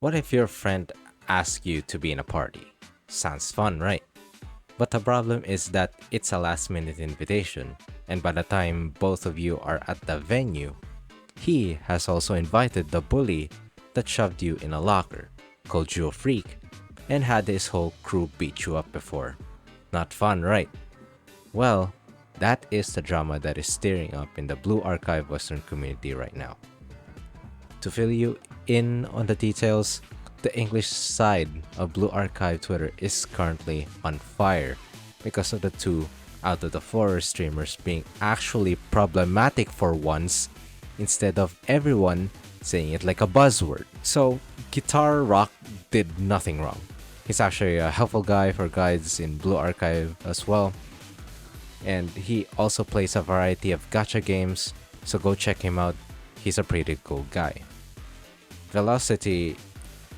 What if your friend asks you to be in a party? Sounds fun, right? But the problem is that it's a last minute invitation, and by the time both of you are at the venue, he has also invited the bully that shoved you in a locker, called you a freak, and had his whole crew beat you up before. Not fun, right? Well, that is the drama that is stirring up in the Blue Archive Western community right now. To fill you in on the details, the English side of Blue Archive Twitter is currently on fire because of the two out of the four streamers being actually problematic for once instead of everyone saying it like a buzzword. So, Guitar Rock did nothing wrong. He's actually a helpful guy for guides in Blue Archive as well, and he also plays a variety of gacha games, so go check him out. He's a pretty cool guy. Velocity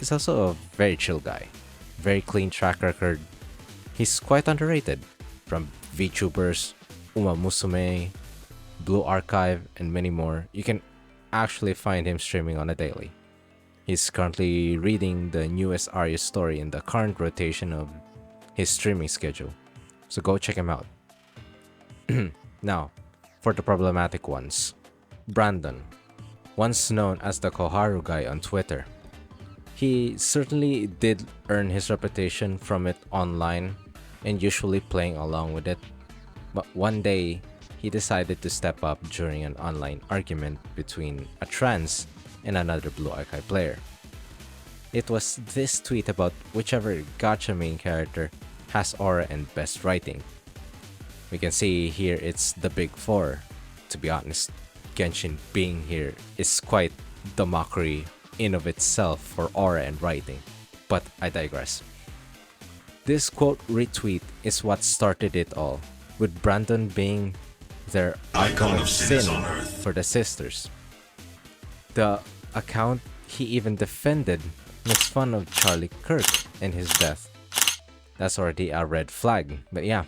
is also a very chill guy. Very clean track record. He's quite underrated. From VTubers, Uma Musume, Blue Archive, and many more, you can actually find him streaming on a daily. He's currently reading the newest Arya story in the current rotation of his streaming schedule, so go check him out. Now, for the problematic ones. Brandon, once known as the Koharu guy on Twitter. He certainly did earn his reputation from it online and usually playing along with it, but one day he decided to step up during an online argument between a trans and another Blue Archive player. It was this tweet about whichever gacha main character has aura and best writing. We can see here it's the big four. To be honest, Genshin being here is quite the mockery in of itself for aura and writing, but I digress. This quote retweet is what started it all, with Brandon being their icon of sin for the sisters. The account he even defended makes fun of Charlie Kirk and his death. That's already a red flag, but yeah,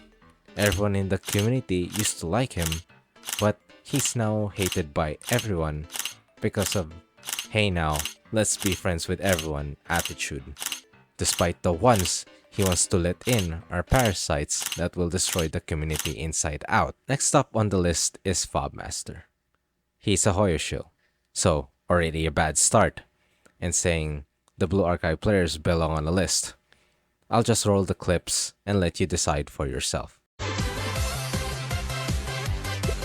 everyone in the community used to like him, but he's now hated by everyone because of hey now, let's be friends with everyone attitude. Despite the ones he wants to let in are parasites that will destroy the community inside out. Next up on the list is Fobmaster. He's a Hoyo shill, so already a bad start, and saying the Blue Archive players belong on the list. I'll just roll the clips and let you decide for yourself.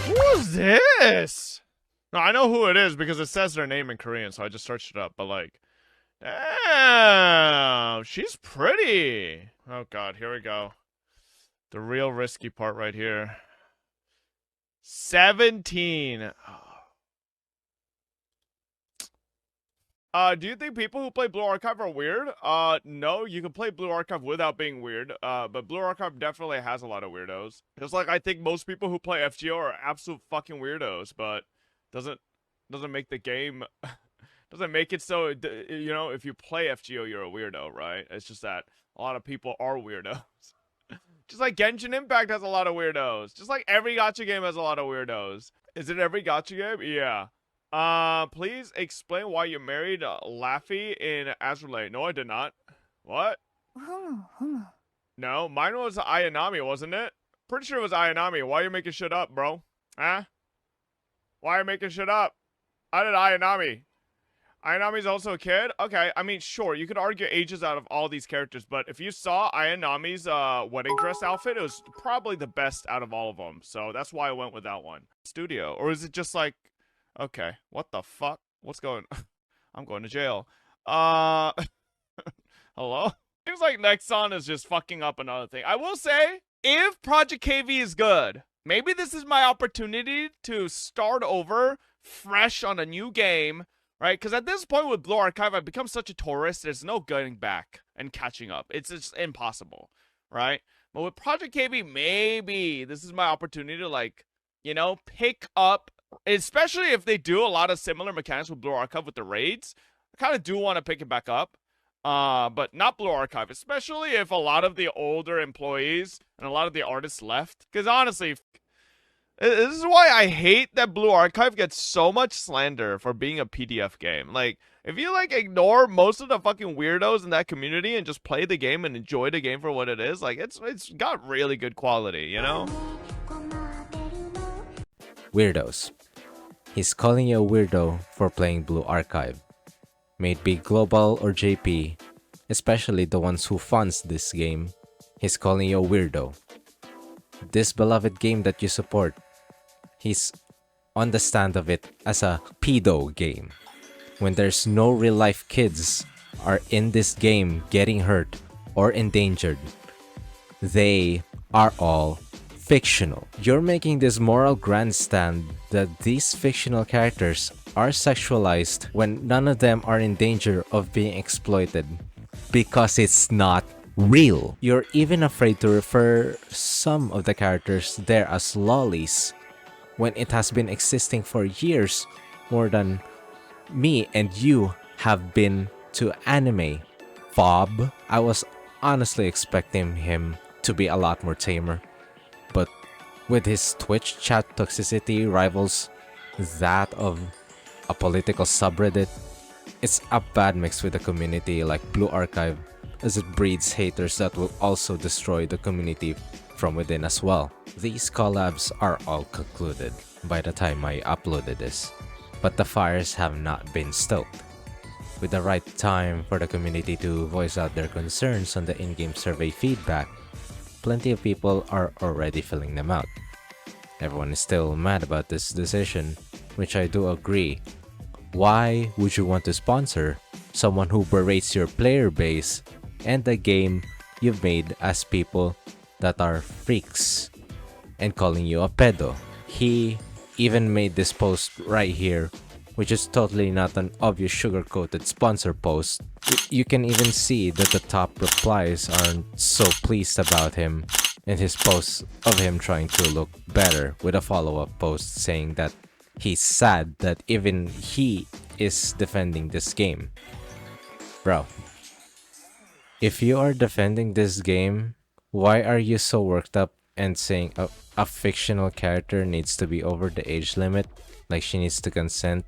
Who's this? No, I know who it is because it says their name in Korean, so I just searched it up. But like, damn, she's pretty. Oh god, here we go. The real risky part right here. 17. Do you think people who play Blue Archive are weird? No, you can play Blue Archive without being weird. But Blue Archive definitely has a lot of weirdos. Just like I think most people who play FGO are absolute fucking weirdos, but doesn't make the game doesn't make it so you know, if you play FGO you're a weirdo, right? It's just that a lot of people are weirdos. Just like Genshin Impact has a lot of weirdos. Just like every gacha game has a lot of weirdos. Is it every gacha game? Yeah. Please explain why you married Laffy in Azurlay. No, I did not. What? No, mine was Ayanami, wasn't it? Pretty sure it was Ayanami. Why are you making shit up, bro? Huh? Why are you making shit up? I did Ayanami. Ayanami's also a kid? Okay, I mean, sure, you could argue ages out of all these characters, but if you saw Ayanami's wedding dress outfit, it was probably the best out of all of them. So that's why I went with that one. Studio. Or is it just like, okay, what the fuck? What's going I'm going to jail. Hello? Seems like Nexon is just fucking up another thing. I will say, if Project KV is good, maybe this is my opportunity to start over fresh on a new game, right? Because at this point with Blue Archive, I've become such a tourist, there's no going back and catching up. It's just impossible, right? But with Project KB, maybe this is my opportunity to, like, you know, pick up, especially if they do a lot of similar mechanics with Blue Archive with the raids. I kind of do want to pick it back up. But not Blue Archive, especially if a lot of the older employees and a lot of the artists left. Because honestly, This is why I hate that Blue Archive gets so much slander for being a PDF game. Like, if you like ignore most of the fucking weirdos in that community and just play the game and enjoy the game for what it is, like it's got really good quality, you know? Weirdos. He's calling you a weirdo for playing Blue Archive. May it be Global or JP, especially the ones who funds this game, he's calling you a weirdo. This beloved game that you support, he's on the stand of it as a pedo game. When there's no real life kids are in this game getting hurt or endangered, they are all fictional. You're making this moral grandstand that these fictional characters are sexualized when none of them are in danger of being exploited because it's not real. You're even afraid to refer some of the characters there as lollies when it has been existing for years, more than me and you have been to anime. Fob, I was honestly expecting him to be a lot more tamer, but with his Twitch chat toxicity rivals that of a political subreddit, it's a bad mix with a community like Blue Archive, as it breeds haters that will also destroy the community from within as well. These collabs are all concluded by the time I uploaded this, but the fires have not been stoked. With the right time for the community to voice out their concerns on the in-game survey feedback, plenty of people are already filling them out. Everyone is still mad about this decision, which I do agree. Why would you want to sponsor someone who berates your player base and the game you've made as people that are freaks and calling you a pedo? He even made this post right here, which is totally not an obvious sugar-coated sponsor post. You can even see that the top replies aren't so pleased about him and his posts of him trying to look better, with a follow-up post saying that he's sad that even he is defending this game. Bro, if you are defending this game, why are you so worked up and saying a fictional character needs to be over the age limit, like she needs to consent?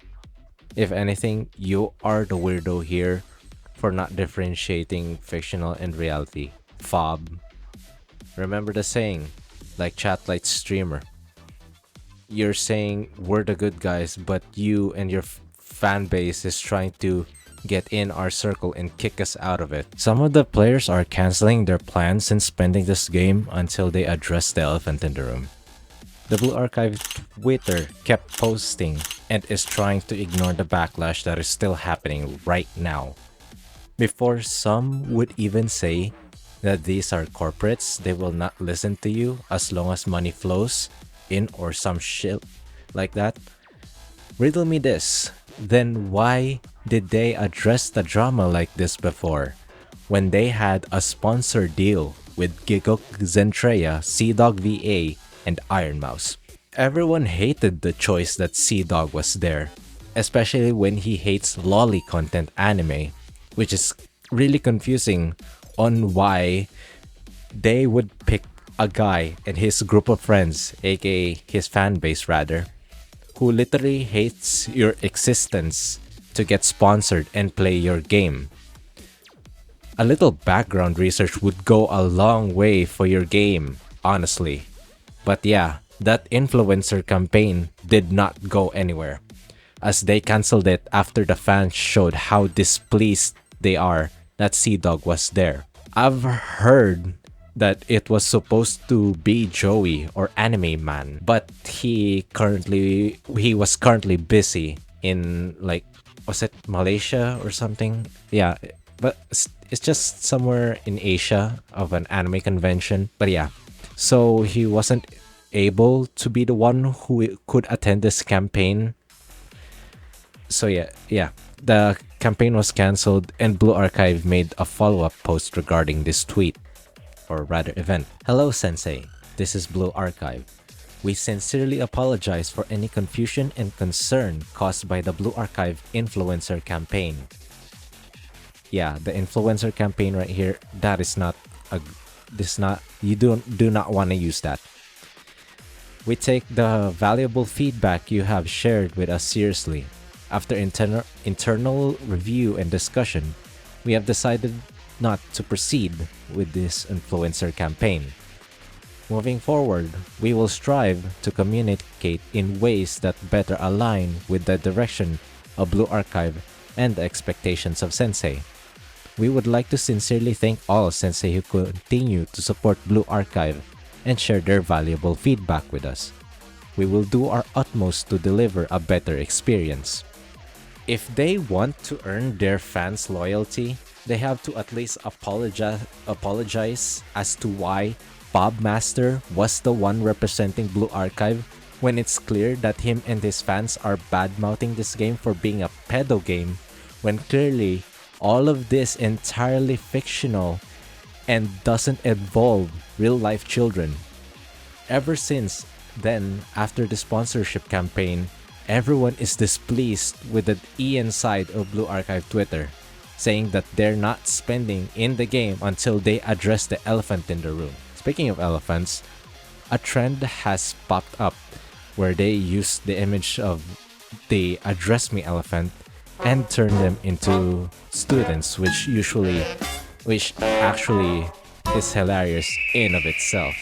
If anything, you are the weirdo here for not differentiating fictional and reality. Fob. Remember the saying, like Chatlight's streamer. You're saying we're the good guys, but you and your fan base is trying to get in our circle and kick us out of it. Some of the players are canceling their plans and spending this game until they address the elephant in the room. The Blue Archive Twitter kept posting and is trying to ignore the backlash that is still happening right now. Before some would even say that these are corporates, they will not listen to you as long as money flows in or some shit like that. Riddle me this, then why did they address the drama like this before, when they had a sponsor deal with Gigok Zentreya, Sea-Dog VA, and Iron Mouse? Everyone hated the choice that Sea-Dog was there, especially when he hates lolly content anime, which is really confusing on why they would pick a guy and his group of friends, aka his fan base rather, who literally hates your existence to get sponsored and play your game. A little background research would go a long way for your game, honestly. But yeah, that influencer campaign did not go anywhere, as they cancelled it after the fans showed how displeased they are that Sea-Dog was there. I've heard that it was supposed to be Joey or Anime Man, but he was currently busy in, like, was it Malaysia or something? Yeah, but it's just somewhere in Asia of an anime convention. But yeah, so he wasn't able to be the one who could attend this campaign. So yeah, the campaign was cancelled and Blue Archive made a follow-up post regarding this tweet, or rather event. Hello Sensei, this is Blue Archive. We sincerely apologize for any confusion and concern caused by the Blue Archive influencer campaign. Yeah, the influencer campaign right here, that is not you do not want to use that. We take the valuable feedback you have shared with us seriously. After internal review and discussion, we have decided not to proceed with this influencer campaign. Moving forward, we will strive to communicate in ways that better align with the direction of Blue Archive and the expectations of Sensei. We would like to sincerely thank all Sensei who continue to support Blue Archive and share their valuable feedback with us. We will do our utmost to deliver a better experience. If they want to earn their fans' loyalty, they have to at least apologize as to why Bob Master was the one representing Blue Archive when it's clear that him and his fans are bad-mouthing this game for being a pedo game, when clearly all of this entirely fictional and doesn't involve real-life children. Ever since then, after the sponsorship campaign, everyone is displeased with the EN side of Blue Archive Twitter, saying that they're not spending in the game until they address the elephant in the room. Speaking of elephants, a trend has popped up where they use the image of the Address Me elephant and turn them into students, which actually is hilarious in of itself.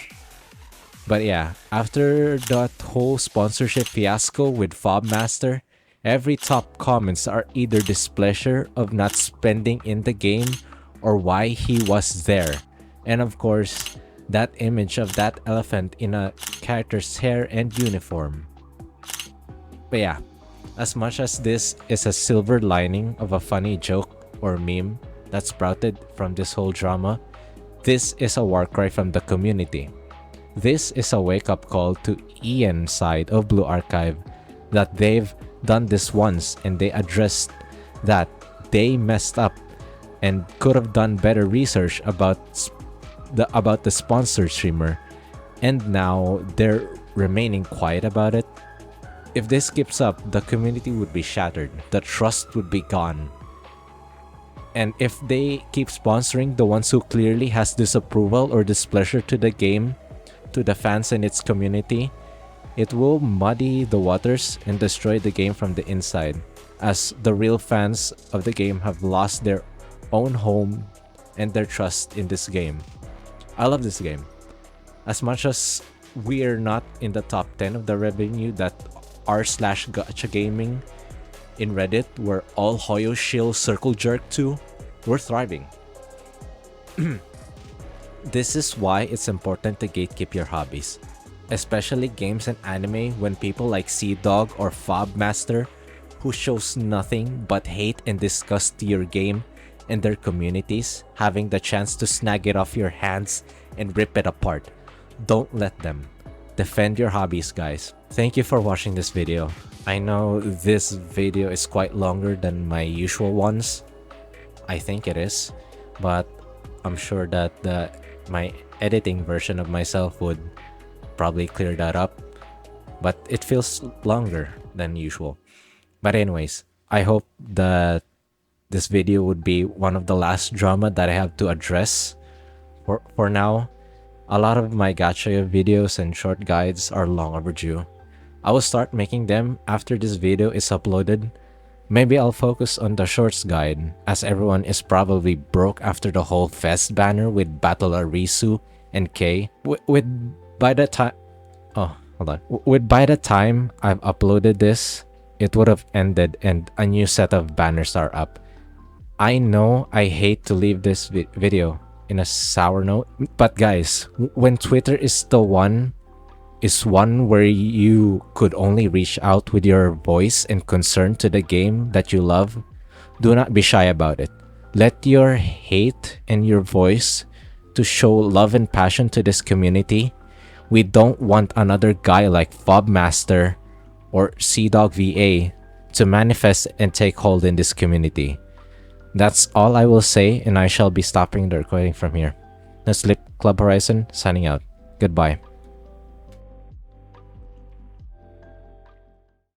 But yeah, after that whole sponsorship fiasco with Fobmaster, every top comments are either displeasure of not spending in the game or why he was there. And of course, that image of that elephant in a character's hair and uniform. But yeah, as much as this is a silver lining of a funny joke or meme that sprouted from this whole drama, this is a war cry from the community. This is a wake-up call to Ian side of Blue Archive that they've done this once and they addressed that they messed up and could have done better research about the sponsored streamer, and now they're remaining quiet about it. If this keeps up, the community would be shattered, the trust would be gone. And if they keep sponsoring the ones who clearly has disapproval or displeasure to the game, to the fans and its community, it will muddy the waters and destroy the game from the inside, as the real fans of the game have lost their own home and their trust in this game. I love this game. As much as we're not in the top 10 of the revenue that r/gacha gaming in Reddit, where all Hoyo shill circle jerk to, we're thriving. This is why it's important to gatekeep your hobbies, especially games and anime, when people like Sea-Dog or Fobmaster, who shows nothing but hate and disgust to your game and their communities, having the chance to snag it off your hands and rip it apart. Don't let them. Defend your hobbies, guys. Thank you for watching this video. I know this video is quite longer than my usual ones. I think it is, but I'm sure that my editing version of myself would probably clear that up, but it feels longer than usual. But anyways, I hope that this video would be one of the last drama that I have to address for now. A lot of my gacha videos and short guides are long overdue. I will start making them after this video is uploaded. Maybe I'll focus on the shorts guide, as everyone is probably broke after the whole Fest banner with Battle Arisu and K. By the time I've uploaded this, it would have ended and a new set of banners are up. I know I hate to leave this video in a sour note, but guys, when Twitter is one where you could only reach out with your voice and concern to the game that you love, do not be shy about it. Let your hate and your voice to show love and passion to this community. We don't want another guy like Fobmaster or Sea-Dog VA to manifest and take hold in this community. That's all I will say, and I shall be stopping the recording from here. N.S.C Club Horizon, signing out. Goodbye.